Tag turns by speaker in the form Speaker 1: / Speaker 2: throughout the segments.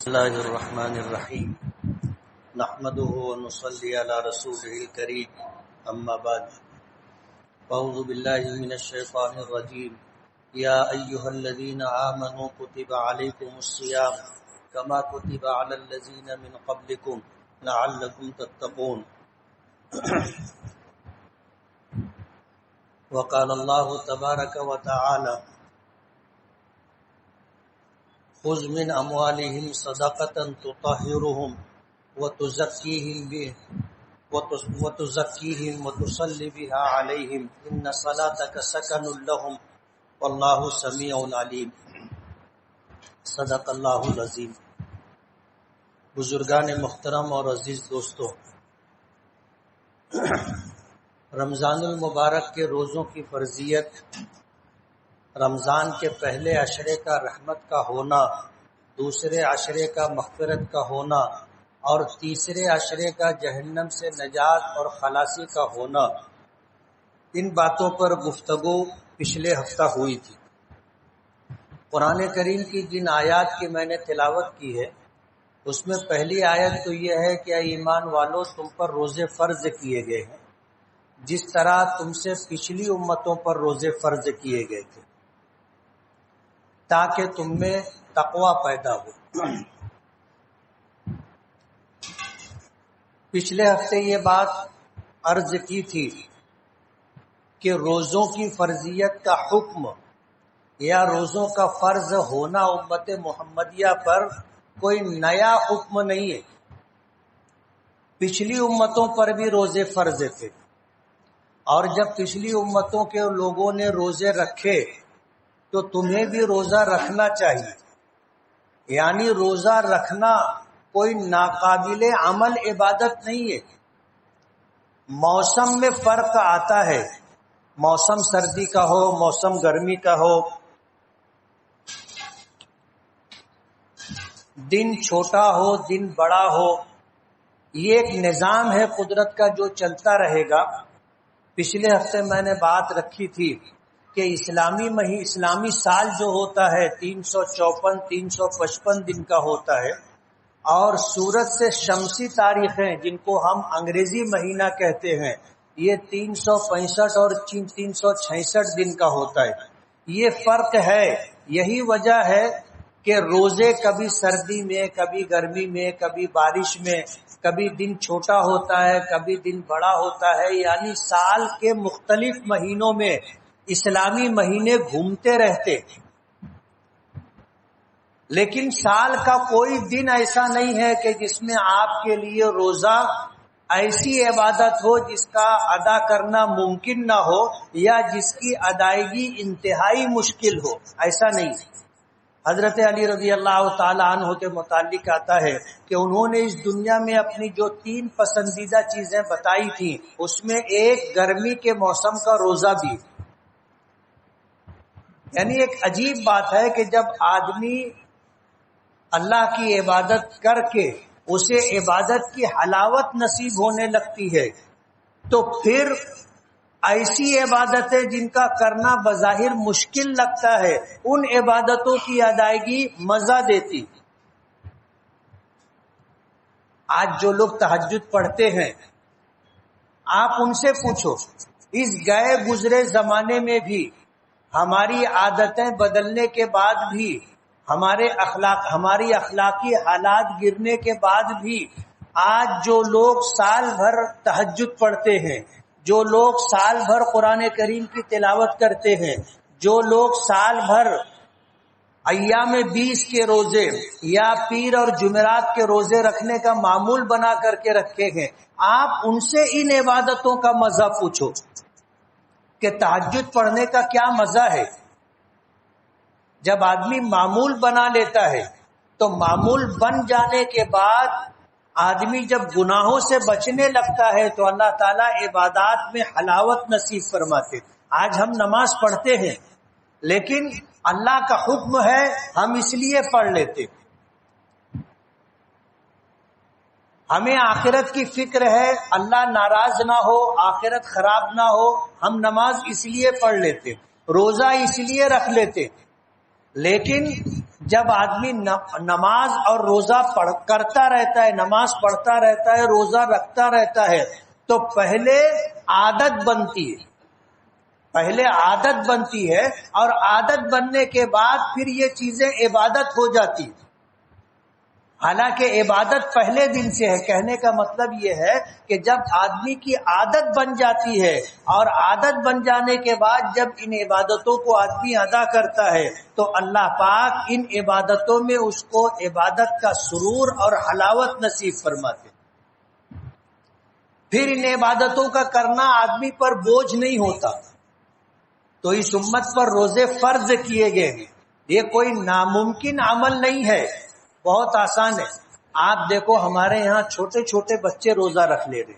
Speaker 1: اللہ الرحمن الرحیم نحمده ونصلی علی رسوله الکریم اما بعد اعوذ باللہ من الشیطان الرجیم یا ایہا الذین آمنوا کتب علیکم الصیام کما کتب علی الذین من قبلکم لعلکم تتقون وقال اللہ تبارک وتعالی خذ من اموالهم صدقة تطهرهم وتزكيهم وتصلي بها عليهم ان صلاتك سكن لهم والله سميع عليم صدق اللہ العظیم۔ بزرگان محترم اور عزیز دوستو، رمضان المبارک کے روزوں کی فرضیت، رمضان کے پہلے عشرے کا رحمت کا ہونا، دوسرے عشرے کا مغفرت کا ہونا اور تیسرے عشرے کا جہنم سے نجات اور خلاصی کا ہونا، ان باتوں پر گفتگو پچھلے ہفتہ ہوئی تھی۔ قرآن کریم کی جن آیات کی میں نے تلاوت کی ہے، اس میں پہلی آیت تو یہ ہے کہ اے ایمان والو، تم پر روزے فرض کیے گئے ہیں جس طرح تم سے پچھلی امتوں پر روزے فرض کیے گئے تھے، تاکہ تم میں تقوی پیدا ہو۔ پچھلے ہفتے یہ بات عرض کی تھی کہ روزوں کی فرضیت کا حکم یا روزوں کا فرض ہونا امت محمدیہ پر کوئی نیا حکم نہیں ہے۔ پچھلی امتوں پر بھی روزے فرض تھے، اور جب پچھلی امتوں کے لوگوں نے روزے رکھے تو تمہیں بھی روزہ رکھنا چاہیے۔ یعنی روزہ رکھنا کوئی ناقابل عمل عبادت نہیں ہے۔ موسم میں فرق آتا ہے، موسم سردی کا ہو، موسم گرمی کا ہو، دن چھوٹا ہو، دن بڑا ہو، یہ ایک نظام ہے قدرت کا جو چلتا رہے گا۔ پچھلے ہفتے میں نے بات رکھی تھی کہ اسلامی سال جو ہوتا ہے 354 355 دن کا ہوتا ہے، اور سورج سے شمسی تاریخیں جن کو ہم انگریزی مہینہ کہتے ہیں، یہ 365 اور 366 دن کا ہوتا ہے۔ یہ فرق ہے، یہی وجہ ہے کہ روزے کبھی سردی میں، کبھی گرمی میں، کبھی بارش میں، کبھی دن چھوٹا ہوتا ہے، کبھی دن بڑا ہوتا ہے۔ یعنی سال کے مختلف مہینوں میں اسلامی مہینے گھومتے رہتے، لیکن سال کا کوئی دن ایسا نہیں ہے کہ جس میں آپ کے لیے روزہ ایسی عبادت ہو جس کا ادا کرنا ممکن نہ ہو یا جس کی ادائیگی انتہائی مشکل ہو، ایسا نہیں۔ حضرت علی رضی اللہ تعالی عنہ کے متعلق آتا ہے کہ انہوں نے اس دنیا میں اپنی جو 3 پسندیدہ چیزیں بتائی تھیں، اس میں ایک گرمی کے موسم کا روزہ بھی۔ یعنی ایک عجیب بات ہے کہ جب آدمی اللہ کی عبادت کر کے اسے عبادت کی حلاوت نصیب ہونے لگتی ہے، تو پھر ایسی عبادتیں جن کا کرنا بظاہر مشکل لگتا ہے، ان عبادتوں کی ادائیگی مزہ دیتی۔ آج جو لوگ تہجد پڑھتے ہیں، آپ ان سے پوچھو، اس گئے گزرے زمانے میں بھی، ہماری عادتیں بدلنے کے بعد بھی، ہماری اخلاقی حالات گرنے کے بعد بھی، آج جو لوگ سال بھر تہجد پڑھتے ہیں، جو لوگ سال بھر قرآن کریم کی تلاوت کرتے ہیں، جو لوگ سال بھر ایام 20 کے روزے یا پیر اور جمعرات کے روزے رکھنے کا معمول بنا کر کے رکھے ہیں، آپ ان سے ان عبادتوں کا مزہ پوچھو کہ تہجد پڑھنے کا کیا مزہ ہے۔ جب آدمی معمول بنا لیتا ہے تو معمول بن جانے کے بعد آدمی جب گناہوں سے بچنے لگتا ہے تو اللہ تعالیٰ عبادات میں حلاوت نصیب فرماتے۔ آج ہم نماز پڑھتے ہیں، لیکن اللہ کا حکم ہے ہم اس لیے پڑھ لیتے، ہمیں آخرت کی فکر ہے، اللہ ناراض نہ ہو، آخرت خراب نہ ہو، ہم نماز اس لیے پڑھ لیتے، روزہ اس لیے رکھ لیتے۔ لیکن جب آدمی نماز اور روزہ کرتا رہتا ہے، نماز پڑھتا رہتا ہے، روزہ رکھتا رہتا ہے، تو پہلے عادت بنتی ہے، اور عادت بننے کے بعد پھر یہ چیزیں عبادت ہو جاتی ہیں۔ حالانکہ عبادت پہلے دن سے ہے۔ کہنے کا مطلب یہ ہے کہ جب آدمی کی عادت بن جاتی ہے، اور عادت بن جانے کے بعد جب ان عبادتوں کو آدمی ادا کرتا ہے تو اللہ پاک ان عبادتوں میں اس کو عبادت کا سرور اور حلاوت نصیب فرماتے۔ پھر ان عبادتوں کا کرنا آدمی پر بوجھ نہیں ہوتا۔ تو اس امت پر روزے فرض کیے گئے ہیں، یہ کوئی ناممکن عمل نہیں ہے، بہت آسان ہے۔ آپ دیکھو ہمارے یہاں چھوٹے چھوٹے بچے روزہ رکھ لے رہے،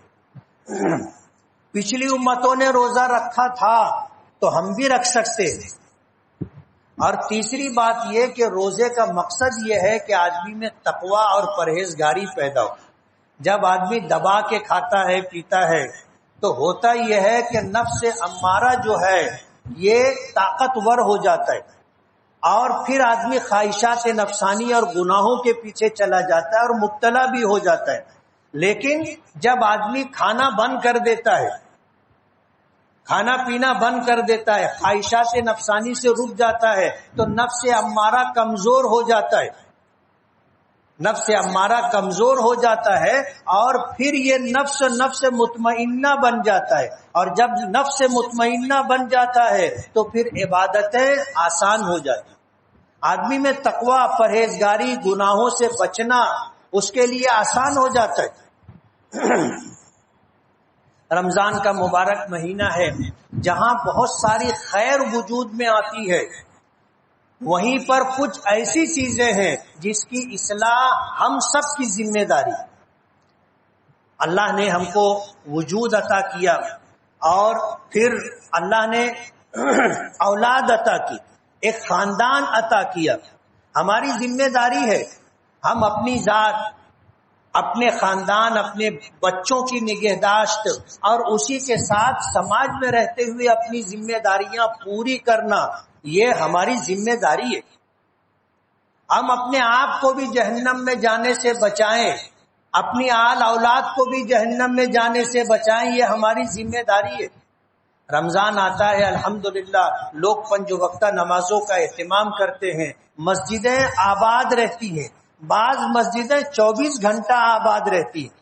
Speaker 1: پچھلی امتوں نے روزہ رکھا تھا تو ہم بھی رکھ سکتے ہیں۔ اور تیسری بات یہ کہ روزے کا مقصد یہ ہے کہ آدمی میں تقوی اور پرہیزگاری پیدا ہو۔ جب آدمی دبا کے کھاتا ہے پیتا ہے تو ہوتا یہ ہے کہ نفس امارہ جو ہے یہ طاقتور ہو جاتا ہے، اور پھر آدمی خواہشات نفسانی اور گناہوں کے پیچھے چلا جاتا ہے اور مبتلا بھی ہو جاتا ہے۔ لیکن جب آدمی کھانا بند کر دیتا ہے، کھانا پینا بند کر دیتا ہے، خواہشات نفسانی سے رک جاتا ہے، تو نفس امارہ کمزور ہو جاتا ہے، اور پھر یہ نفس مطمئنہ بن جاتا ہے، اور جب نفس مطمئنہ بن جاتا ہے تو پھر عبادتیں آسان ہو جاتی۔ آدمی میں تقوی، پرہیزگاری، گناہوں سے بچنا اس کے لیے آسان ہو جاتا ہے۔ رمضان کا مبارک مہینہ ہے، جہاں بہت ساری خیر وجود میں آتی ہے، وہیں پر کچھ ایسی چیزیں ہیں جس کی اصلاح ہم سب کی ذمہ داری۔ اللہ نے ہم کو وجود عطا کیا، اور پھر اللہ نے اولاد عطا کی، ایک خاندان عطا کیا۔ ہماری ذمہ داری ہے ہم اپنی ذات، اپنے خاندان، اپنے بچوں کی نگہداشت، اور اسی کے ساتھ سماج میں رہتے ہوئے اپنی ذمہ داریاں پوری کرنا، یہ ہماری ذمہ داری ہے۔ ہم اپنے آپ کو بھی جہنم میں جانے سے بچائیں، اپنی آل اولاد کو بھی جہنم میں جانے سے بچائیں، یہ ہماری ذمہ داری ہے۔ رمضان آتا ہے، الحمدللہ لوگ 5 وقتہ نمازوں کا اہتمام کرتے ہیں، مسجدیں آباد رہتی ہیں، بعض مسجدیں 24 گھنٹہ آباد رہتی ہیں۔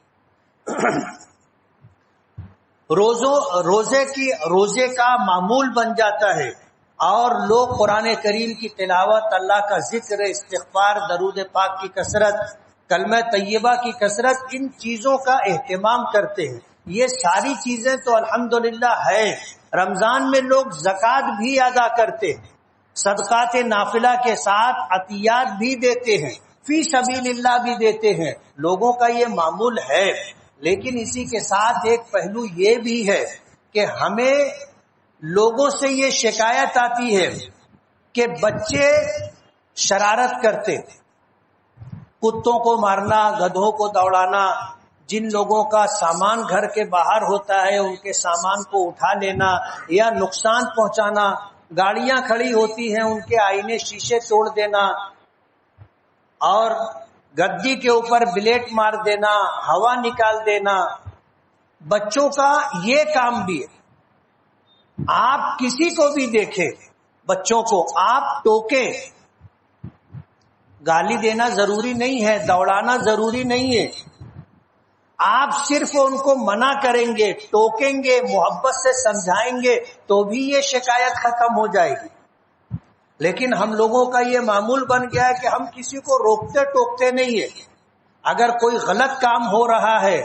Speaker 1: روزے کا معمول بن جاتا ہے، اور لوگ قرآن کریم کی تلاوت، اللہ کا ذکر، استغفار، درود پاک کی کثرت، کلمہ طیبہ کی کثرت، ان چیزوں کا اہتمام کرتے ہیں۔ یہ ساری چیزیں تو الحمدللہ ہے۔ رمضان میں لوگ زکوٰۃ بھی ادا کرتے ہیں، صدقات نافلہ کے ساتھ عطیات بھی دیتے ہیں، فی سبیل اللہ بھی دیتے ہیں، لوگوں کا یہ معمول ہے۔ لیکن اسی کے ساتھ ایک پہلو یہ بھی ہے کہ ہمیں لوگوں سے یہ شکایت آتی ہے کہ بچے شرارت کرتے، کتوں کو مارنا، گدھوں کو دوڑانا، جن لوگوں کا سامان گھر کے باہر ہوتا ہے ان کے سامان کو اٹھا لینا یا نقصان پہنچانا، گاڑیاں کھڑی ہوتی ہیں ان کے آئینے شیشے توڑ دینا، اور گدی کے اوپر بلیٹ مار دینا، ہوا نکال دینا، بچوں کا یہ کام بھی ہے۔ آپ کسی کو بھی دیکھیں، بچوں کو آپ ٹوکیں، گالی دینا ضروری نہیں ہے، دوڑانا ضروری نہیں ہے، آپ صرف ان کو منع کریں گے، ٹوکیں گے، محبت سے سمجھائیں گے تو بھی یہ شکایت ختم ہو جائے گی۔ لیکن ہم لوگوں کا یہ معمول بن گیا ہے کہ ہم کسی کو روکتے ٹوکتے نہیں ہیں۔ اگر کوئی غلط کام ہو رہا ہے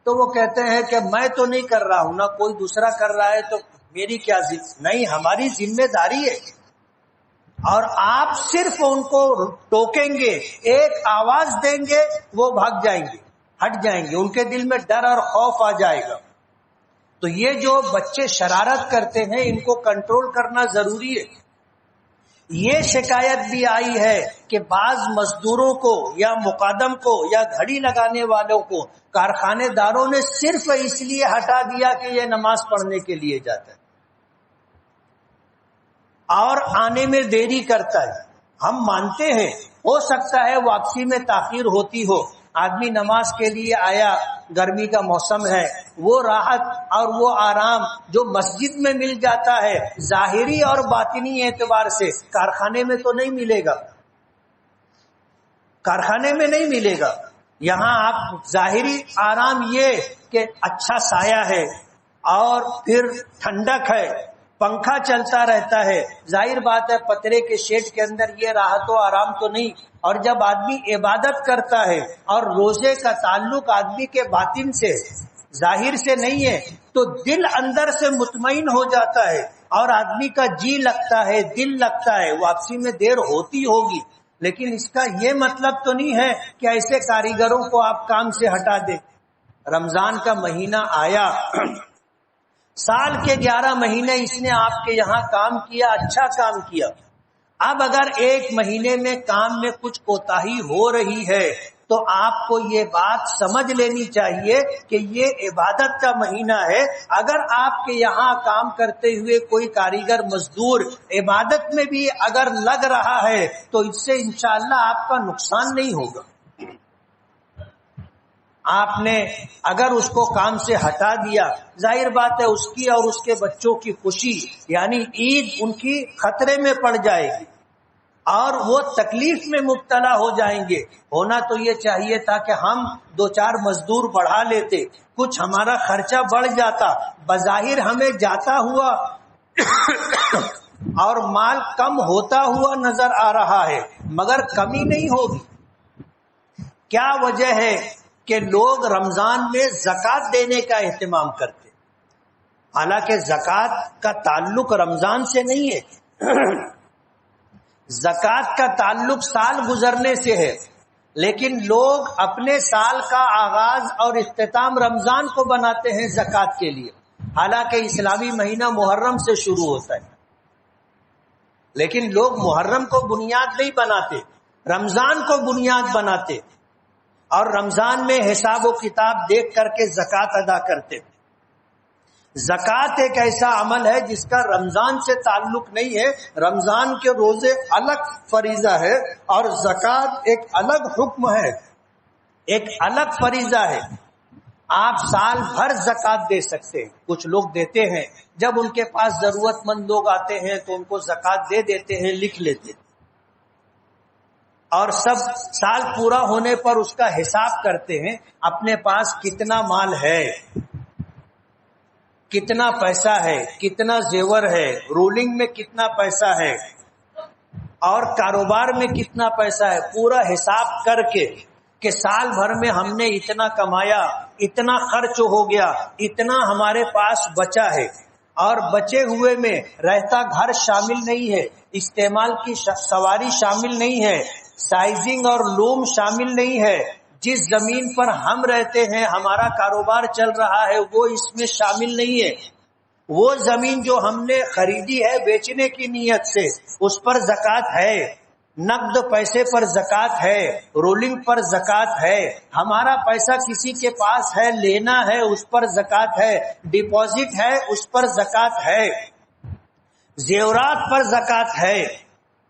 Speaker 1: تو وہ کہتے ہیں کہ میں تو نہیں کر رہا ہوں، نہ کوئی دوسرا کر رہا ہے تو میری کیا نہیں، ہماری ذمہ داری ہے۔ اور آپ صرف ان کو ٹوکیں گے، ایک آواز دیں گے، وہ بھاگ جائیں گے، ہٹ جائیں گے، ان کے دل میں ڈر اور خوف آ جائے گا۔ تو یہ جو بچے شرارت کرتے ہیں ان کو کنٹرول کرنا ضروری ہے۔ یہ شکایت بھی آئی ہے کہ بعض مزدوروں کو یا مقدم کو یا گھڑی لگانے والوں کو کارخانے داروں نے صرف اس لیے ہٹا دیا کہ یہ نماز پڑھنے کے لیے جاتا ہے اور آنے میں دیری کرتا ہے۔ ہم مانتے ہیں ہو سکتا ہے واپسی میں تاخیر ہوتی ہو، آدمی نماز کے لیے آیا، گرمی کا موسم ہے، وہ راحت اور وہ آرام جو مسجد میں مل جاتا ہے ظاہری اور باطنی اعتبار سے کارخانے میں تو نہیں ملے گا، کارخانے میں نہیں ملے گا۔ یہاں آپ ظاہری آرام یہ کہ اچھا سایہ ہے اور پھر ٹھنڈک ہے، پنکھا چلتا رہتا ہے، ظاہر بات ہے پترے کے شیڈ کے اندر یہ راحت و آرام تو نہیں۔ اور جب آدمی عبادت کرتا ہے اور روزے کا تعلق آدمی کے باطن سے ظاہر سے نہیں ہے تو دل اندر سے مطمئن ہو جاتا ہے اور آدمی کا جی لگتا ہے، دل لگتا ہے، واپسی میں دیر ہوتی ہوگی، لیکن اس کا یہ مطلب تو نہیں ہے کہ ایسے کاریگروں کو آپ کام سے ہٹا دیں۔ رمضان کا مہینہ آیا، سال کے 11 مہینے اس نے آپ کے یہاں کام کیا، اچھا کام کیا، اب اگر ایک مہینے میں کام میں کچھ کوتاہی ہو رہی ہے تو آپ کو یہ بات سمجھ لینی چاہیے کہ یہ عبادت کا مہینہ ہے۔ اگر آپ کے یہاں کام کرتے ہوئے کوئی کاریگر مزدور عبادت میں بھی اگر لگ رہا ہے تو اس سے انشاءاللہ آپ کا نقصان نہیں ہوگا۔ آپ نے اگر اس کو کام سے ہٹا دیا، ظاہر بات ہے اس کی اور اس کے بچوں کی خوشی یعنی عید ان کی خطرے میں پڑ جائے گی اور وہ تکلیف میں مبتلا ہو جائیں گے۔ ہونا تو یہ چاہیے تھا کہ ہم 2-4 مزدور بڑھا لیتے، کچھ ہمارا خرچہ بڑھ جاتا، بظاہر ہمیں جاتا ہوا اور مال کم ہوتا ہوا نظر آ رہا ہے مگر کمی نہیں ہوگی۔ کیا وجہ ہے کہ لوگ رمضان میں زکوٰۃ دینے کا اہتمام کرتے، حالانکہ زکوٰۃ کا تعلق رمضان سے نہیں ہے، زکوٰۃ کا تعلق سال گزرنے سے ہے، لیکن لوگ اپنے سال کا آغاز اور اختتام رمضان کو بناتے ہیں زکوٰۃ کے لیے، حالانکہ اسلامی مہینہ محرم سے شروع ہوتا ہے، لیکن لوگ محرم کو بنیاد نہیں بناتے، رمضان کو بنیاد بناتے اور رمضان میں حساب و کتاب دیکھ کر کے زکوٰۃ ادا کرتے۔ زکوٰۃ ایک ایسا عمل ہے جس کا رمضان سے تعلق نہیں ہے، رمضان کے روزے الگ فریضہ ہے اور زکوٰۃ ایک الگ حکم ہے، ایک الگ فریضہ ہے۔ آپ سال بھر زکوٰۃ دے سکتے ہیں، کچھ لوگ دیتے ہیں، جب ان کے پاس ضرورت مند لوگ آتے ہیں تو ان کو زکوٰۃ دے دیتے ہیں، لکھ لیتے ہیں اور سب سال پورا ہونے پر اس کا حساب کرتے ہیں، اپنے پاس کتنا مال ہے، کتنا پیسہ ہے، کتنا زیور ہے، رولنگ میں کتنا پیسہ ہے اور کاروبار میں کتنا پیسہ ہے، پورا حساب کر کے کہ سال بھر میں ہم نے اتنا کمایا، اتنا خرچ ہو گیا، اتنا ہمارے پاس بچا ہے، اور بچے ہوئے میں رہتا گھر شامل نہیں ہے، استعمال کی سواری شامل نہیں ہے، سائزنگ اور لوم شامل نہیں ہے، جس زمین پر ہم رہتے ہیں ہمارا کاروبار چل رہا ہے وہ اس میں شامل نہیں ہے، وہ زمین جو ہم نے خریدی ہے بیچنے کی نیت سے اس پر زکوٰۃ ہے، نقد پیسے پر زکوٰۃ ہے، رولنگ پر زکوٰۃ ہے، ہمارا پیسہ کسی کے پاس ہے لینا ہے اس پر زکوٰۃ ہے، ڈپازٹ ہے اس پر زکوٰۃ ہے، زیورات پر زکوٰۃ ہے،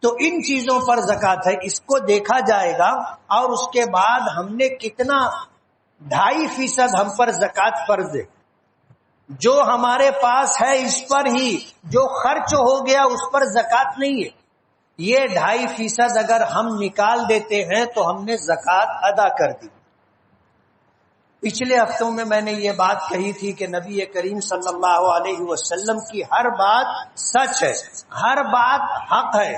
Speaker 1: تو ان چیزوں پر زکوٰۃ ہے، اس کو دیکھا جائے گا اور اس کے بعد ہم نے کتنا 2.5% ہم پر زکوٰۃ فرض ہے، جو ہمارے پاس ہے اس پر ہی، جو خرچ ہو گیا اس پر زکوٰۃ نہیں ہے، یہ 2.5% اگر ہم نکال دیتے ہیں تو ہم نے زکوٰۃ ادا کر دی۔ پچھلے ہفتوں میں نے یہ بات کہی تھی کہ نبی کریم صلی اللہ علیہ وسلم کی ہر بات سچ ہے، ہر بات حق ہے،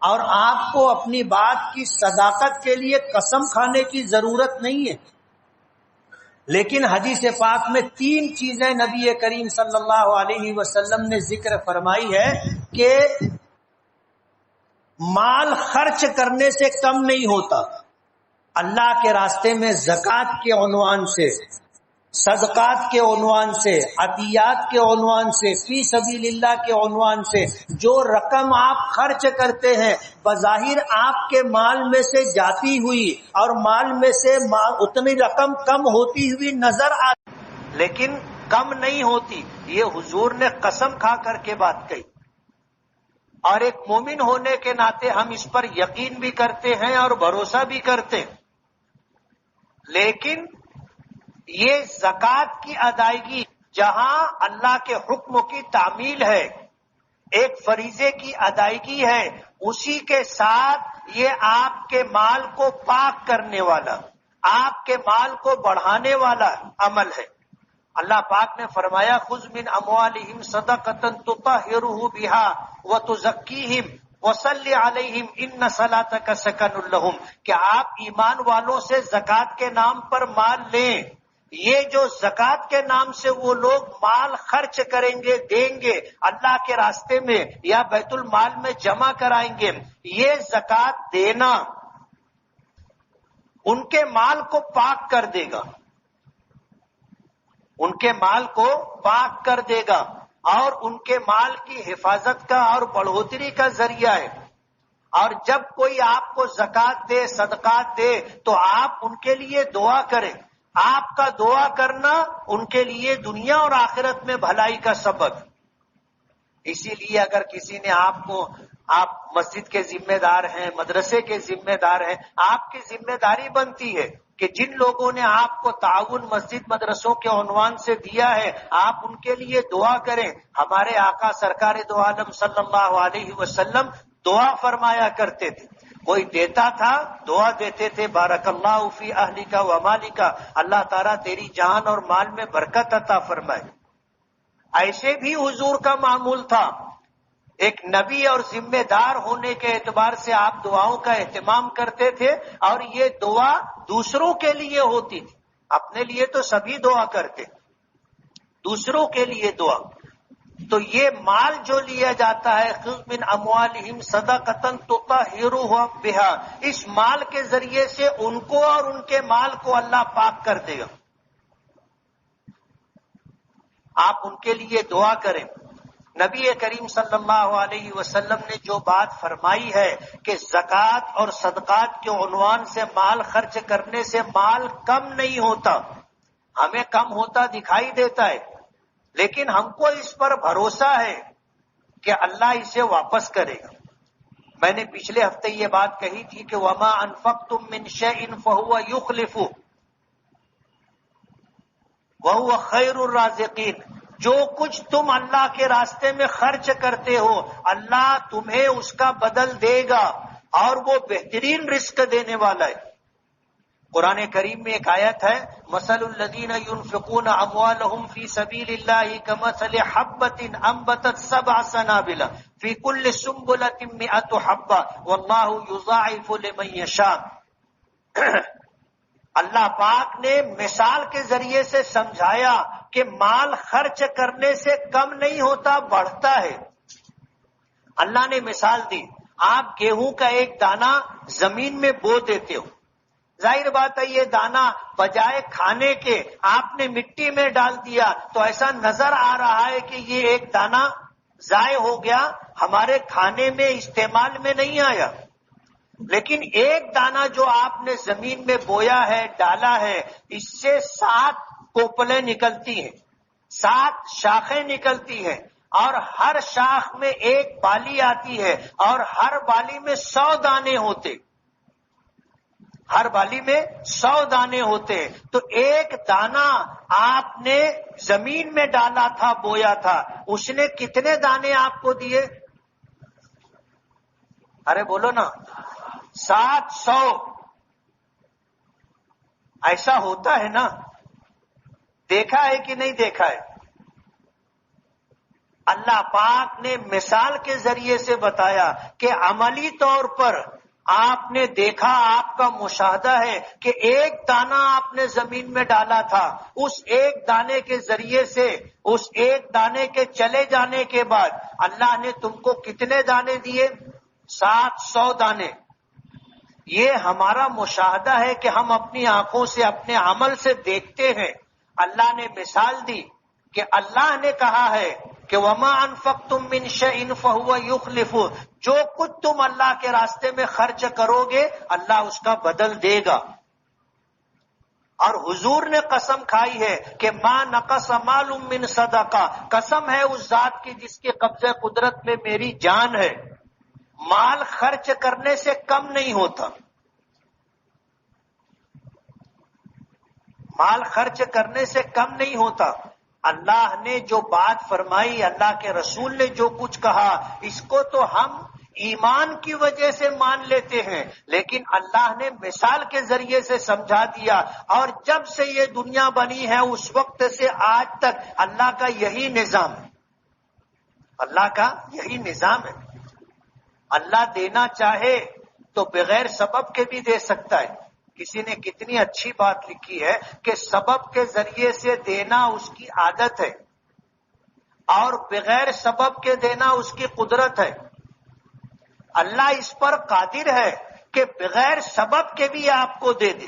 Speaker 1: اور آپ کو اپنی بات کی صداقت کے لیے قسم کھانے کی ضرورت نہیں ہے، لیکن حدیث پاک میں 3 چیزیں نبی کریم صلی اللہ علیہ وسلم نے ذکر فرمائی ہے کہ مال خرچ کرنے سے کم نہیں ہوتا، اللہ کے راستے میں زکوٰۃ کے عنوان سے، صدقات کے عنوان سے، عطیات کے عنوان سے، فی سبیل اللہ کے عنوان سے جو رقم آپ خرچ کرتے ہیں بظاہر آپ کے مال میں سے جاتی ہوئی اور مال میں سے اتنی رقم کم ہوتی ہوئی نظر آتی لیکن کم نہیں ہوتی، یہ حضور نے قسم کھا کر کے بات کہی۔ اور ایک مومن ہونے کے ناطے ہم اس پر یقین بھی کرتے ہیں اور بھروسہ بھی کرتے ہیں. لیکن یہ زکوٰۃ کی ادائیگی جہاں اللہ کے حکم کی تعمیل ہے، ایک فریضے کی ادائیگی ہے، اسی کے ساتھ یہ آپ کے مال کو پاک کرنے والا، آپ کے مال کو بڑھانے والا عمل ہے. اللہ پاک نے فرمایا خذ من اموالہم صدقۃ تطہرھم بها وتزکیہم وصلی علیہم ان صلاتک سکن لہم، کہ آپ ایمان والوں سے زکوٰۃ کے نام پر مال لیں. یہ جو زکوٰۃ کے نام سے وہ لوگ مال خرچ کریں گے، دیں گے اللہ کے راستے میں یا بیت المال میں جمع کرائیں گے، یہ زکوٰۃ دینا ان کے مال کو پاک کر دے گا، ان کے مال کو پاک کر دے گا اور ان کے مال کی حفاظت کا اور بڑھوتری کا ذریعہ ہے. اور جب کوئی آپ کو زکوٰۃ دے، صدقات دے، تو آپ ان کے لیے دعا کریں. آپ کا دعا کرنا ان کے لیے دنیا اور آخرت میں بھلائی کا سبب. اسی لیے اگر کسی نے آپ مسجد کے ذمہ دار ہیں، مدرسے کے ذمہ دار ہیں، آپ کی ذمہ داری بنتی ہے کہ جن لوگوں نے آپ کو تعاون مسجد مدرسوں کے عنوان سے دیا ہے آپ ان کے لیے دعا کریں. ہمارے آقا سرکار دو عالم صلی اللہ علیہ وسلم دعا فرمایا کرتے تھے. کوئی دیتا تھا دعا دیتے تھے بارک اللہ فی اہلک و مالک، اللہ تعالیٰ تیری جان اور مال میں برکت عطا فرمائے. ایسے بھی حضور کا معمول تھا. ایک نبی اور ذمہ دار ہونے کے اعتبار سے آپ دعاؤں کا اہتمام کرتے تھے اور یہ دعا دوسروں کے لیے ہوتی تھی. اپنے لیے تو سبھی دعا کرتے، دوسروں کے لیے دعا. تو یہ مال جو لیا جاتا ہے خذ من اموالہم صدقۃ تطہرھم بہا، اس مال کے ذریعے سے ان کو اور ان کے مال کو اللہ پاک کر دے گا. آپ ان کے لیے دعا کریں. نبی کریم صلی اللہ علیہ وسلم نے جو بات فرمائی ہے کہ زکوٰۃ اور صدقات کے عنوان سے مال خرچ کرنے سے مال کم نہیں ہوتا، ہمیں کم ہوتا دکھائی دیتا ہے، لیکن ہم کو اس پر بھروسہ ہے کہ اللہ اسے واپس کرے گا. میں نے پچھلے ہفتے یہ بات کہی تھی کہ وما انفقتم من شیء فهو یخلفہ وهو خیر الرازقین، جو کچھ تم اللہ کے راستے میں خرچ کرتے ہو اللہ تمہیں اس کا بدل دے گا اور وہ بہترین رزق دینے والا ہے. قرآن کریم میں ایک آیت ہے مثل الذین ينفقون اموالهم فی سبیل اللہ کمثل حبۃ انبتت سبع سنابل فی کل سنبلۃ مئۃ حبۃ واللہ یضاعف لمن یشاء. اللہ پاک نے مثال کے ذریعے سے سمجھایا کہ مال خرچ کرنے سے کم نہیں ہوتا، بڑھتا ہے. اللہ نے مثال دی، آپ گیہوں کا ایک دانہ زمین میں بو دیتے ہو، ظاہر بات ہے یہ دانہ بجائے کھانے کے آپ نے مٹی میں ڈال دیا تو ایسا نظر آ رہا ہے کہ یہ ایک دانہ ضائع ہو گیا، ہمارے کھانے میں استعمال میں نہیں آیا. لیکن ایک دانہ جو آپ نے زمین میں بویا ہے، ڈالا ہے، اس سے 7 کوپلیں نکلتی ہیں، 7 شاخیں نکلتی ہیں اور ہر شاخ میں ایک بالی آتی ہے اور ہر بالی میں 100 دانے ہوتے، ہر بالی میں 100 دانے ہوتے ہیں. تو ایک دانہ آپ نے زمین میں ڈالا تھا، بویا تھا، اس نے کتنے دانے آپ کو دیے؟ ارے بولو نا، 700. ایسا ہوتا ہے نا؟ دیکھا ہے کہ نہیں دیکھا ہے؟ اللہ پاک نے مثال کے ذریعے سے بتایا کہ عملی طور پر آپ نے دیکھا، آپ کا مشاہدہ ہے کہ ایک دانہ آپ نے زمین میں ڈالا تھا، اس ایک دانے کے ذریعے سے، اس ایک دانے کے چلے جانے کے بعد اللہ نے تم کو کتنے دانے دیے؟ 700 دانے. یہ ہمارا مشاہدہ ہے کہ ہم اپنی آنکھوں سے، اپنے عمل سے دیکھتے ہیں. اللہ نے مثال دی کہ اللہ نے کہا ہے کہ وما انفقتم من شیء فهو یخلفہ، جو کچھ تم اللہ کے راستے میں خرچ کرو گے اللہ اس کا بدل دے گا. اور حضور نے قسم کھائی ہے کہ ما نقص مال من صدقہ، قسم ہے اس ذات کی جس کے قبضہ قدرت میں میری جان ہے، مال خرچ کرنے سے کم نہیں ہوتا، مال خرچ کرنے سے کم نہیں ہوتا۔ اللہ نے جو بات فرمائی، اللہ کے رسول نے جو کچھ کہا، اس کو تو ہم ایمان کی وجہ سے مان لیتے ہیں، لیکن اللہ نے مثال کے ذریعے سے سمجھا دیا، اور جب سے یہ دنیا بنی ہے اس وقت سے آج تک اللہ کا یہی نظام ہے، اللہ کا یہی نظام ہے۔ اللہ دینا چاہے تو بغیر سبب کے بھی دے سکتا ہے۔ کسی نے کتنی اچھی بات لکھی ہے کہ سبب کے ذریعے سے دینا اس کی عادت ہے، اور بغیر سبب کے دینا اس کی قدرت ہے۔ اللہ اس پر قادر ہے کہ بغیر سبب کے بھی آپ کو دے دے،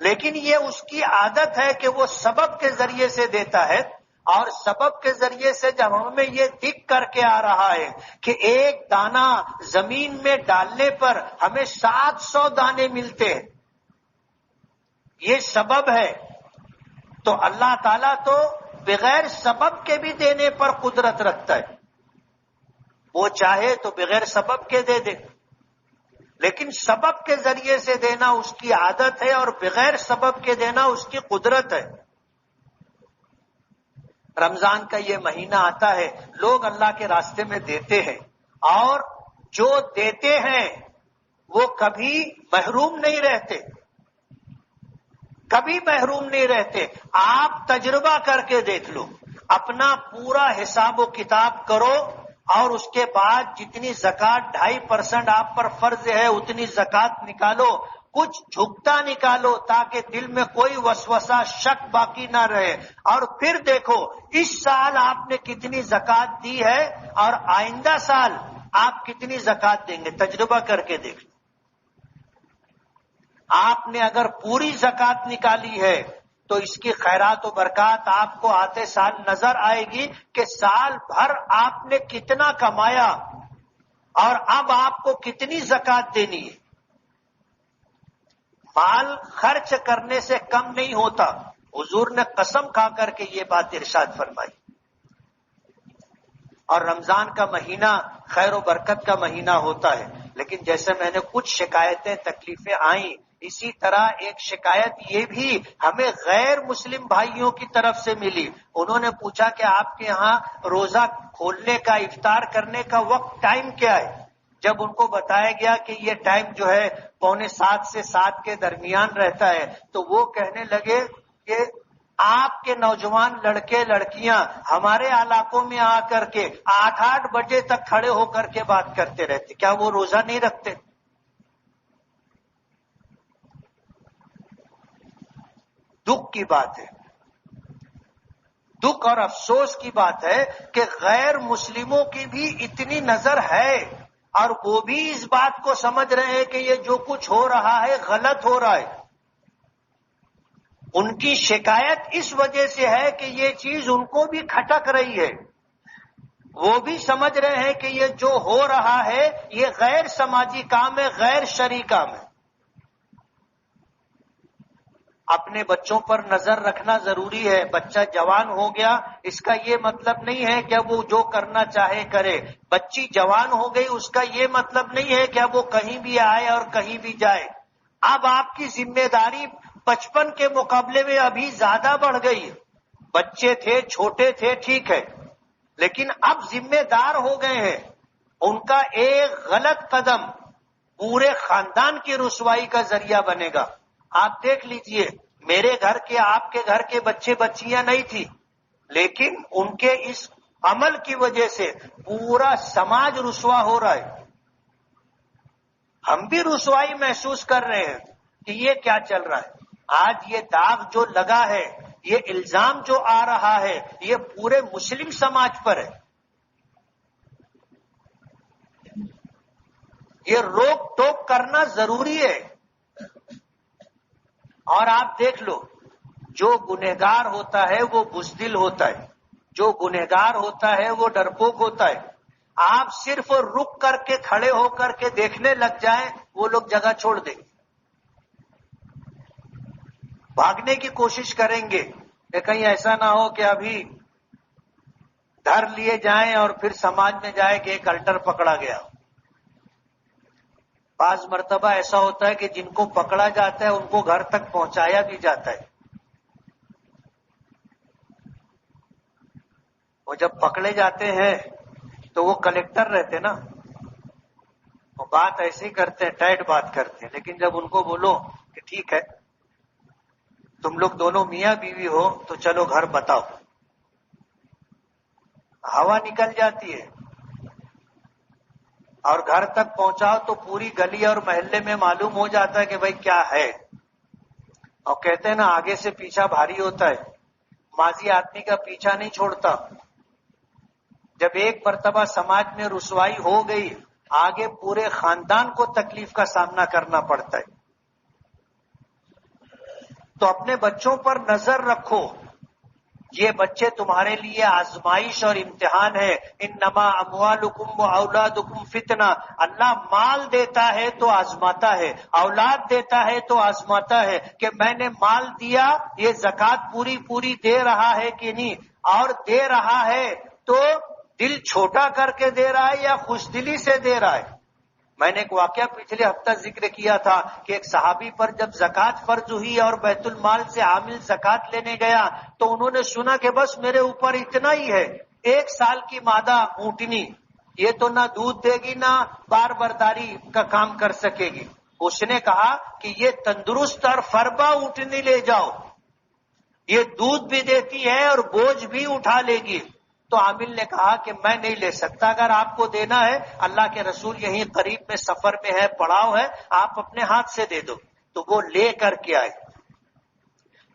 Speaker 1: لیکن یہ اس کی عادت ہے کہ وہ سبب کے ذریعے سے دیتا ہے، اور سبب کے ذریعے سے جب ہمیں یہ دکھ کر کے آ رہا ہے کہ ایک دانہ زمین میں ڈالنے پر ہمیں 700 دانے ملتے ہیں، یہ سبب ہے، تو اللہ تعالیٰ تو بغیر سبب کے بھی دینے پر قدرت رکھتا ہے، وہ چاہے تو بغیر سبب کے دے دے، لیکن سبب کے ذریعے سے دینا اس کی عادت ہے، اور بغیر سبب کے دینا اس کی قدرت ہے۔ رمضان کا یہ مہینہ آتا ہے، لوگ اللہ کے راستے میں دیتے ہیں، اور جو دیتے ہیں وہ کبھی محروم نہیں رہتے، کبھی محروم نہیں رہتے۔ آپ تجربہ کر کے دیکھ لو، اپنا پورا حساب و کتاب کرو، اور اس کے بعد جتنی زکوٰۃ 2.5% آپ پر فرض ہے اتنی زکوٰۃ نکالو، کچھ جھکتا نکالو تاکہ دل میں کوئی وسوسہ شک باقی نہ رہے، اور پھر دیکھو اس سال آپ نے کتنی زکوٰۃ دی ہے اور آئندہ سال آپ کتنی زکوٰۃ دیں گے، تجربہ کر کے دیکھ لو۔ آپ نے اگر پوری زکوٰۃ نکالی ہے تو اس کی خیرات و برکات آپ کو آتے سال نظر آئے گی کہ سال بھر آپ نے کتنا کمایا اور اب آپ کو کتنی زکوٰۃ دینی ہے۔ مال خرچ کرنے سے کم نہیں ہوتا، حضور نے قسم کھا کر کے یہ بات ارشاد فرمائی۔ اور رمضان کا مہینہ خیر و برکت کا مہینہ ہوتا ہے، لیکن جیسے میں نے کچھ شکایتیں تکلیفیں آئیں، اسی طرح ایک شکایت یہ بھی ہمیں غیر مسلم بھائیوں کی طرف سے ملی۔ انہوں نے پوچھا کہ آپ کے ہاں روزہ کھولنے کا، افطار کرنے کا وقت ٹائم کیا ہے؟ جب ان کو بتایا گیا کہ یہ ٹائم جو ہے 6:45 سے 7 کے درمیان رہتا ہے، تو وہ کہنے لگے کہ آپ کے نوجوان لڑکے لڑکیاں ہمارے علاقوں میں آ کر کے 8 بجے تک کھڑے ہو کر کے بات کرتے رہتے، کیا وہ روزہ نہیں رکھتے؟ دکھ کی بات ہے، دکھ اور افسوس کی بات ہے کہ غیر مسلموں کی بھی اتنی نظر ہے، اور وہ بھی اس بات کو سمجھ رہے ہیں کہ یہ جو کچھ ہو رہا ہے غلط ہو رہا ہے۔ ان کی شکایت اس وجہ سے ہے کہ یہ چیز ان کو بھی کھٹک رہی ہے، وہ بھی سمجھ رہے ہیں کہ یہ جو ہو رہا ہے یہ غیر سماجی کام ہے، غیر شرعی کام ہے۔ اپنے بچوں پر نظر رکھنا ضروری ہے۔ بچہ جوان ہو گیا، اس کا یہ مطلب نہیں ہے کہ وہ جو کرنا چاہے کرے۔ بچی جوان ہو گئی، اس کا یہ مطلب نہیں ہے کہ وہ کہیں بھی آئے اور کہیں بھی جائے۔ اب آپ کی ذمہ داری 55 کے مقابلے میں ابھی زیادہ بڑھ گئی۔ بچے تھے، چھوٹے تھے، ٹھیک ہے، لیکن اب ذمہ دار ہو گئے ہیں۔ ان کا ایک غلط قدم پورے خاندان کی رسوائی کا ذریعہ بنے گا۔ آپ دیکھ لیجئے، میرے گھر کے، آپ کے گھر کے بچے بچیاں نہیں تھی، لیکن ان کے اس عمل کی وجہ سے پورا سماج رسوا ہو رہا ہے۔ ہم بھی رسوائی محسوس کر رہے ہیں کہ یہ کیا چل رہا ہے۔ آج یہ داغ جو لگا ہے، یہ الزام جو آ رہا ہے، یہ پورے مسلم سماج پر ہے۔ یہ روک ٹوک کرنا ضروری ہے۔ اور آپ دیکھ لو، جو گنہگار ہوتا ہے وہ بزدل ہوتا ہے، جو گنہگار ہوتا ہے وہ ڈرپوک ہوتا ہے۔ آپ صرف رک کر کے، کھڑے ہو کر کے دیکھنے لگ جائیں، وہ لوگ جگہ چھوڑ دیں گے۔ بھاگنے کی کوشش کریں گے کہ کہیں ایسا نہ ہو کہ ابھی دھر لیے جائیں اور پھر سماج میں جائے کہ ایک الٹر پکڑا گیا. بعض مرتبہ ایسا ہوتا ہے کہ جن کو پکڑا جاتا ہے ان کو گھر تک پہنچایا بھی جاتا ہے. وہ جب پکڑے جاتے ہیں تو وہ کلیکٹر رہتے نا، وہ بات ایسے ہی کرتے ہیں، ٹائٹ بات کرتے ہیں، لیکن جب ان کو بولو کہ ٹھیک ہے تم لوگ دونوں میاں بیوی ہو تو چلو گھر بتاؤ، ہوا نکل جاتی ہے اور گھر تک پہنچاؤ تو پوری گلی اور محلے میں معلوم ہو جاتا ہے کہ بھائی کیا ہے. اور کہتے ہیں نا آگے سے پیچھا بھاری ہوتا ہے، ماضی آدمی کا پیچھا نہیں چھوڑتا. جب ایک مرتبہ سماج میں رسوائی ہو گئی آگے پورے خاندان کو تکلیف کا سامنا کرنا پڑتا ہے. تو اپنے بچوں پر نظر رکھو، یہ بچے تمہارے لیے آزمائش اور امتحان ہے. انما اموالکم و اولادکم فتنہ. اللہ مال دیتا ہے تو آزماتا ہے، اولاد دیتا ہے تو آزماتا ہے کہ میں نے مال دیا یہ زکوٰۃ پوری دے رہا ہے کہ نہیں، اور دے رہا ہے تو دل چھوٹا کر کے دے رہا ہے یا خوش دلی سے دے رہا ہے. میں نے ایک واقعہ پچھلے ہفتہ ذکر کیا تھا کہ ایک صحابی پر جب زکوٰۃ فرض ہوئی اور بیت المال سے عامل زکوٰۃ لینے گیا تو انہوں نے سنا کہ بس میرے اوپر اتنا ہی ہے، 1 سال کی مادہ اونٹنی، یہ تو نہ دودھ دے گی نہ بار برداری کا کام کر سکے گی. اس نے کہا کہ یہ تندرست اور فربا اونٹنی لے جاؤ، یہ دودھ بھی دیتی ہے اور بوجھ بھی اٹھا لے گی. تو عامل نے کہا کہ میں نہیں لے سکتا، اگر آپ کو دینا ہے اللہ کے رسول یہیں قریب میں سفر میں ہے، پڑاؤ ہے، آپ اپنے ہاتھ سے دے دو. تو وہ لے کر کے آئے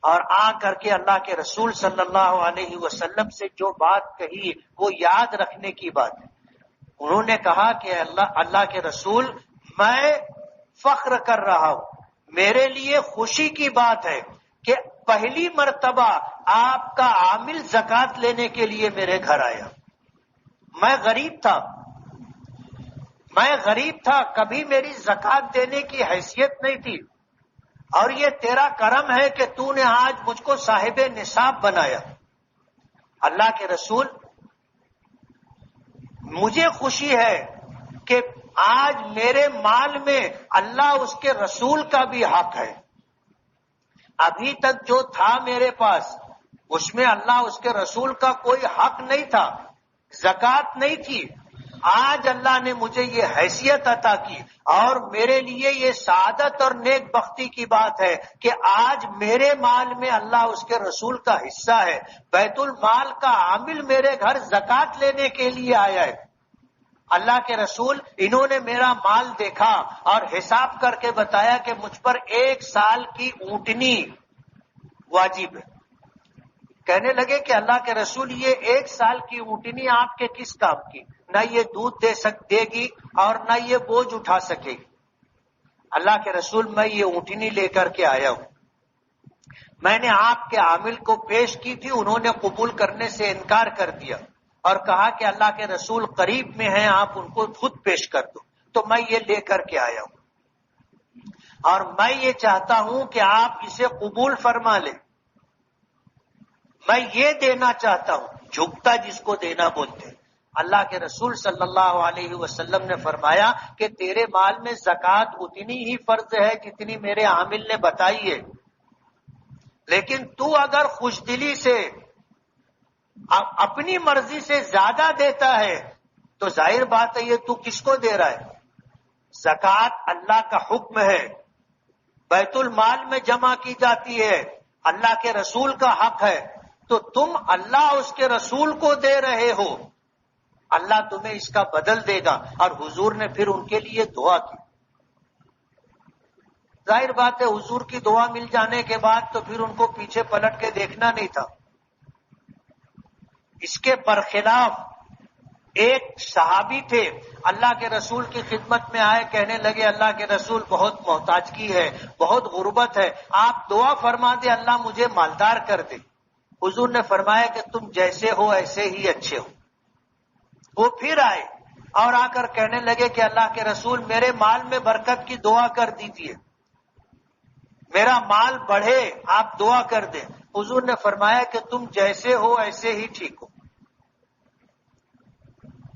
Speaker 1: اور آ کر کے اللہ کے رسول صلی اللہ علیہ وسلم سے جو بات کہی وہ یاد رکھنے کی بات ہے. انہوں نے کہا کہ اللہ کے رسول میں فخر کر رہا ہوں، میرے لیے خوشی کی بات ہے کہ پہلی مرتبہ آپ کا عامل زکوٰۃ لینے کے لیے میرے گھر آیا. میں غریب تھا، کبھی میری زکوٰۃ دینے کی حیثیت نہیں تھی، اور یہ تیرا کرم ہے کہ تو نے آج مجھ کو صاحب نصاب بنایا. اللہ کے رسول مجھے خوشی ہے کہ آج میرے مال میں اللہ اس کے رسول کا بھی حق ہے. ابھی تک جو تھا میرے پاس اس میں اللہ اس کے رسول کا کوئی حق نہیں تھا، زکوٰۃ نہیں تھی. آج اللہ نے مجھے یہ حیثیت عطا کی اور میرے لیے یہ سعادت اور نیک بختی کی بات ہے کہ آج میرے مال میں اللہ اس کے رسول کا حصہ ہے. بیت المال کا عامل میرے گھر زکوٰۃ لینے کے لیے آیا ہے. اللہ کے رسول انہوں نے میرا مال دیکھا اور حساب کر کے بتایا کہ مجھ پر 1 سال کی اونٹنی واجب ہے. کہنے لگے کہ اللہ کے رسول یہ 1 سال کی اونٹنی آپ کے کس کام کی، نہ یہ دودھ دے گی اور نہ یہ بوجھ اٹھا سکے گی. اللہ کے رسول میں یہ اونٹنی لے کر کے آیا ہوں. میں نے آپ کے عامل کو پیش کی تھی، انہوں نے قبول کرنے سے انکار کر دیا اور کہا کہ اللہ کے رسول قریب میں ہیں، آپ ان کو خود پیش کر دو. تو میں یہ لے کر کے آیا ہوں اور میں یہ چاہتا ہوں کہ آپ اسے قبول فرما لیں. میں یہ دینا چاہتا ہوں، جھکتا جس کو دینا بولتے. اللہ کے رسول صلی اللہ علیہ وسلم نے فرمایا کہ تیرے مال میں زکوٰۃ اتنی ہی فرض ہے جتنی میرے عامل نے بتائی ہے، لیکن تو اگر خوش دلی سے اپنی مرضی سے زیادہ دیتا ہے تو ظاہر بات ہے یہ تو کس کو دے رہا ہے. زکوٰۃ اللہ کا حکم ہے، بیت المال میں جمع کی جاتی ہے، اللہ کے رسول کا حق ہے. تو تم اللہ اس کے رسول کو دے رہے ہو، اللہ تمہیں اس کا بدل دے گا. اور حضور نے پھر ان کے لیے دعا کی. ظاہر بات ہے حضور کی دعا مل جانے کے بعد تو پھر ان کو پیچھے پلٹ کے دیکھنا نہیں تھا. اس کے برخلاف ایک صحابی تھے، اللہ کے رسول کی خدمت میں آئے، کہنے لگے اللہ کے رسول بہت محتاجگی ہے، بہت غربت ہے، آپ دعا فرما دے اللہ مجھے مالدار کر دے. حضور نے فرمایا کہ تم جیسے ہو ایسے ہی اچھے ہو. وہ پھر آئے اور آ کر کہنے لگے کہ اللہ کے رسول میرے مال میں برکت کی دعا کر دیجیے. میرا مال بڑھے، آپ دعا کر دیں۔ حضور نے فرمایا کہ تم جیسے ہو ایسے ہی ٹھیک ہو۔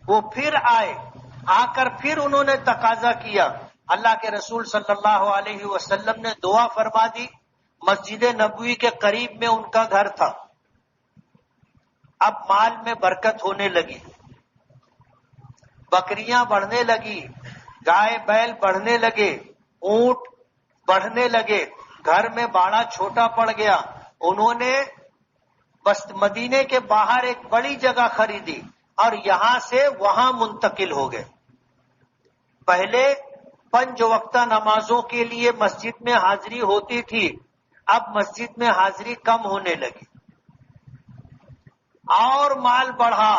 Speaker 1: وہ پھر آئے، آ کر پھر انہوں نے تقاضا کیا۔ اللہ کے رسول صلی اللہ علیہ وسلم نے دعا فرما دی۔ مسجد نبوی کے قریب میں ان کا گھر تھا۔ اب مال میں برکت ہونے لگی، بکریاں بڑھنے لگی، گائے بیل بڑھنے لگے، اونٹ بڑھنے لگے، گھر میں باڑا چھوٹا پڑ گیا۔ انہوں نے بس مدینے کے باہر ایک بڑی جگہ خریدی اور یہاں سے وہاں منتقل ہو گئے۔ پہلے 5 وقتہ نمازوں کے لیے مسجد میں حاضری ہوتی تھی، اب مسجد میں حاضری کم ہونے لگی۔ اور مال بڑھا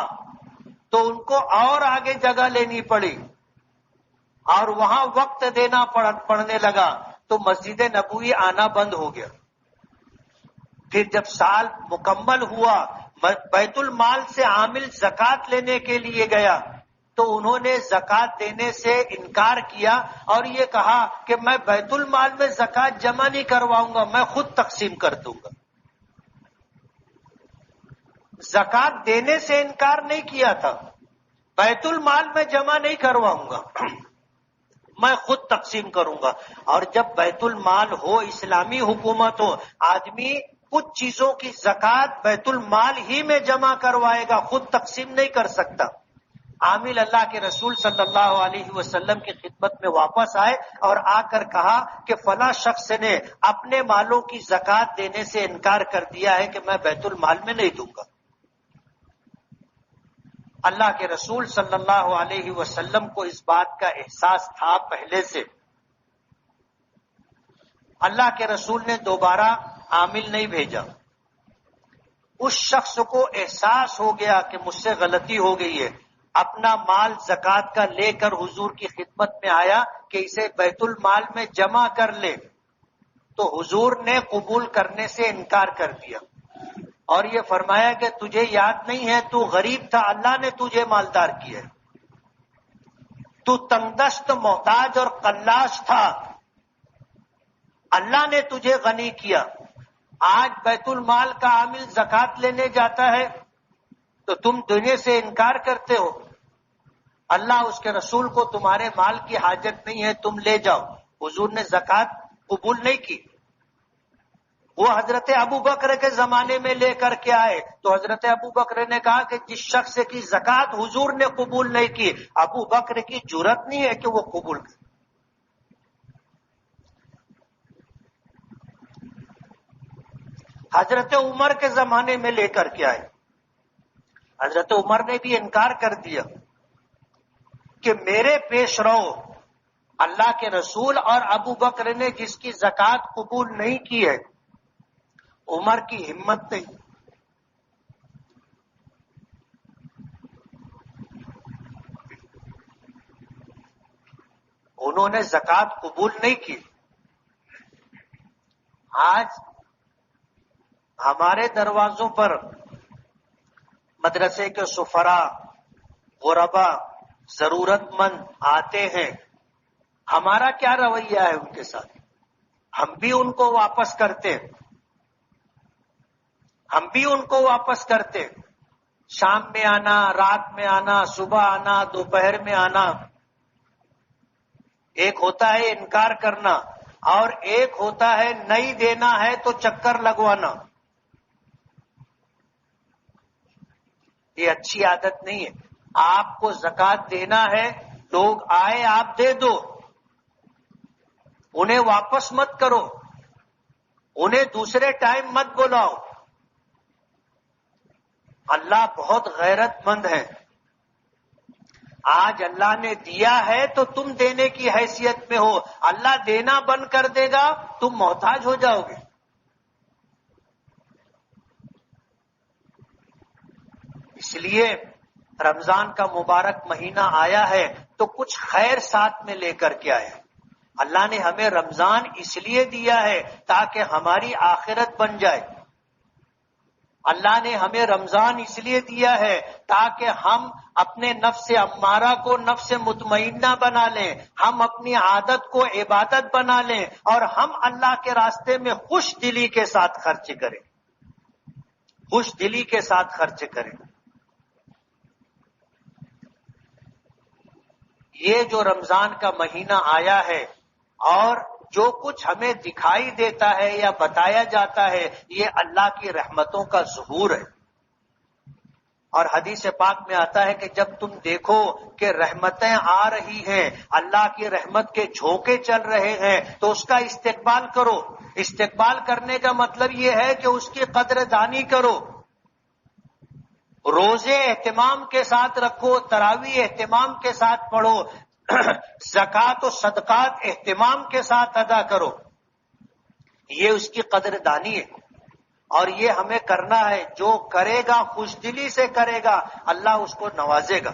Speaker 1: تو ان کو اور آگے جگہ لینی پڑی اور وہاں وقت دینا پڑنے لگا، تو مسجد نبوی آنا بند ہو گیا۔ پھر جب سال مکمل ہوا، بیت المال سے عامل زکوٰۃ لینے کے لیے گیا تو انہوں نے زکوٰۃ دینے سے انکار کیا اور یہ کہا کہ میں بیت المال میں زکوٰۃ جمع نہیں کرواؤں گا، میں خود تقسیم کر دوں گا۔ زکوٰۃ دینے سے انکار نہیں کیا تھا، بیت المال میں جمع نہیں کرواؤں گا، میں خود تقسیم کروں گا۔ اور جب بیت المال ہو، اسلامی حکومت ہو، آدمی کچھ چیزوں کی زکوٰۃ بیت المال ہی میں جمع کروائے گا، خود تقسیم نہیں کر سکتا۔ عامل اللہ کے رسول صلی اللہ علیہ وسلم کی خدمت میں واپس آئے اور آ کر کہا کہ فلاں شخص نے اپنے مالوں کی زکوٰۃ دینے سے انکار کر دیا ہے کہ میں بیت المال میں نہیں دوں گا۔ اللہ کے رسول صلی اللہ علیہ وسلم کو اس بات کا احساس تھا پہلے سے۔ اللہ کے رسول نے دوبارہ عامل نہیں بھیجا۔ اس شخص کو احساس ہو گیا کہ مجھ سے غلطی ہو گئی ہے، اپنا مال زکوٰۃ کا لے کر حضور کی خدمت میں آیا کہ اسے بیت المال میں جمع کر لے، تو حضور نے قبول کرنے سے انکار کر دیا اور یہ فرمایا کہ تجھے یاد نہیں ہے تو غریب تھا، اللہ نے تجھے مالدار کیا ہے، تو تنگدست محتاج اور قلاش تھا، اللہ نے تجھے غنی کیا۔ آج بیت المال کا عامل زکوٰۃ لینے جاتا ہے تو تم دینے سے انکار کرتے ہو۔ اللہ اس کے رسول کو تمہارے مال کی حاجت نہیں ہے، تم لے جاؤ۔ حضور نے زکوٰۃ قبول نہیں کی۔ وہ حضرت ابو بکر کے زمانے میں لے کر کے آئے تو حضرت ابو بکر نے کہا کہ جس شخص کی زکوٰۃ حضور نے قبول نہیں کی، ابو بکر کی جرأت نہیں ہے کہ وہ قبول کرے۔ حضرت عمر کے زمانے میں لے کر کے آئے، حضرت عمر نے بھی انکار کر دیا کہ میرے پیش رو اللہ کے رسول اور ابو بکر نے جس کی زکوٰۃ قبول نہیں کی ہے، عمر کی ہمت نہیں۔ انہوں نے زکوٰۃ قبول نہیں کی۔ آج ہمارے دروازوں پر مدرسے کے سفراء، غربا، ضرورت مند آتے ہیں، ہمارا کیا رویہ ہے ان کے ساتھ؟ ہم بھی ان کو واپس کرتے، ہم بھی ان کو واپس کرتے۔ شام میں آنا، رات میں آنا، صبح آنا، دوپہر میں آنا۔ ایک ہوتا ہے انکار کرنا اور ایک ہوتا ہے نہیں دینا ہے تو چکر لگوانا۔ یہ اچھی عادت نہیں ہے۔ آپ کو زکوٰۃ دینا ہے، لوگ آئے آپ دے دو، انہیں واپس مت کرو، انہیں دوسرے ٹائم مت بلاؤ۔ اللہ بہت غیرت مند ہے۔ آج اللہ نے دیا ہے تو تم دینے کی حیثیت میں ہو، اللہ دینا بند کر دے گا تم محتاج ہو جاؤ گے۔ اس لیے رمضان کا مبارک مہینہ آیا ہے تو کچھ خیر ساتھ میں لے کر کے آئے۔ اللہ نے ہمیں رمضان اس لیے دیا ہے تاکہ ہماری آخرت بن جائے۔ اللہ نے ہمیں رمضان اس لیے دیا ہے تاکہ ہم اپنے نفس امارہ کو نفس مطمئنہ بنا لیں، ہم اپنی عادت کو عبادت بنا لیں، اور ہم اللہ کے راستے میں خوش دلی کے ساتھ خرچ کریں، خوش دلی کے ساتھ خرچ کریں۔ یہ جو رمضان کا مہینہ آیا ہے اور جو کچھ ہمیں دکھائی دیتا ہے یا بتایا جاتا ہے، یہ اللہ کی رحمتوں کا ظہور ہے۔ اور حدیث پاک میں آتا ہے کہ جب تم دیکھو کہ رحمتیں آ رہی ہیں، اللہ کی رحمت کے جھونکے چل رہے ہیں، تو اس کا استقبال کرو۔ استقبال کرنے کا مطلب یہ ہے کہ اس کی قدر دانی کرو، روزے اہتمام کے ساتھ رکھو، تراویح اہتمام کے ساتھ پڑھو، زکوٰۃ و صدقات اہتمام کے ساتھ ادا کرو۔ یہ اس کی قدر دانی ہے، اور یہ ہمیں کرنا ہے۔ جو کرے گا خوش دلی سے کرے گا، اللہ اس کو نوازے گا۔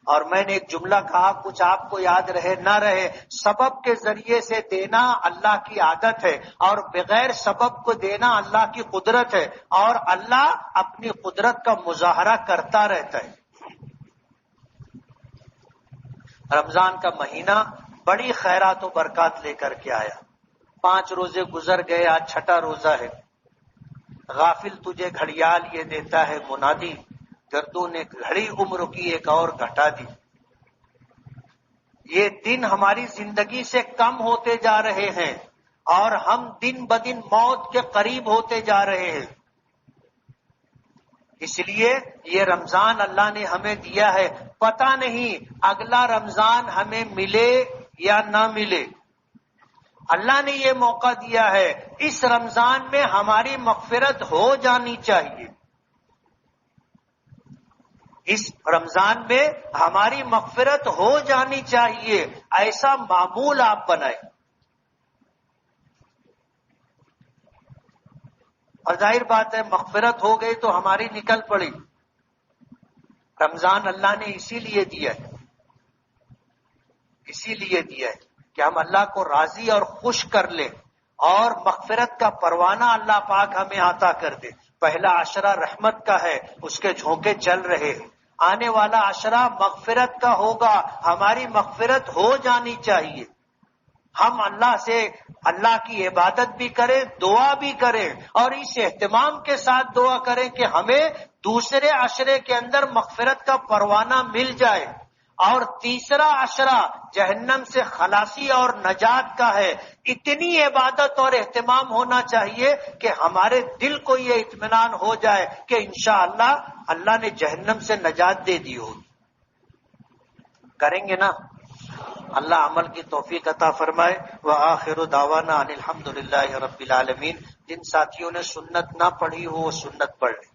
Speaker 1: اور میں نے ایک جملہ کہا، کچھ آپ کو یاد رہے نہ رہے، سبب کے ذریعے سے دینا اللہ کی عادت ہے، اور بغیر سبب کو دینا اللہ کی قدرت ہے، اور اللہ اپنی قدرت کا مظاہرہ کرتا رہتا ہے۔ رمضان کا مہینہ بڑی خیرات و برکات لے کر کے آیا۔ 5 روزے گزر گئے، آج 6واں روزہ ہے۔ غافل تجھے گھڑیال یہ دیتا ہے منادی، گردوں نے گھڑی عمر کی ایک اور گھٹا دی۔ یہ دن ہماری زندگی سے کم ہوتے جا رہے ہیں، اور ہم دن بدن موت کے قریب ہوتے جا رہے ہیں۔ اس لیے یہ رمضان اللہ نے ہمیں دیا ہے، پتہ نہیں اگلا رمضان ہمیں ملے یا نہ ملے۔ اللہ نے یہ موقع دیا ہے، اس رمضان میں ہماری مغفرت ہو جانی چاہیے۔ اس رمضان میں ہماری مغفرت ہو جانی چاہیے، ایسا معمول آپ بنائیں۔ اور ظاہر بات ہے مغفرت ہو گئی تو ہماری نکل پڑی۔ رمضان اللہ نے اسی لیے دیا ہے، اسی لیے دیا ہے کہ ہم اللہ کو راضی اور خوش کر لیں، اور مغفرت کا پروانہ اللہ پاک ہمیں عطا کر دے۔ پہلا عشرہ رحمت کا ہے، اس کے جھونکے چل رہے ہیں۔ آنے والا عشرہ مغفرت کا ہوگا، ہماری مغفرت ہو جانی چاہیے۔ ہم اللہ سے اللہ کی عبادت بھی کریں، دعا بھی کریں، اور اس اہتمام کے ساتھ دعا کریں کہ ہمیں دوسرے عشرے کے اندر مغفرت کا پروانہ مل جائے۔ اور تیسرا عشرہ جہنم سے خلاصی اور نجات کا ہے۔ اتنی عبادت اور اہتمام ہونا چاہیے کہ ہمارے دل کو یہ اطمینان ہو جائے کہ انشاءاللہ اللہ نے جہنم سے نجات دے دی ہوگی۔ کریں گے نا؟ اللہ عمل کی توفیق عطا فرمائے۔ وآخر دعوانا ان الحمدللہ رب العالمین۔ جن ساتھیوں نے سنت نہ پڑھی ہو وہ سنت پڑھ لیں۔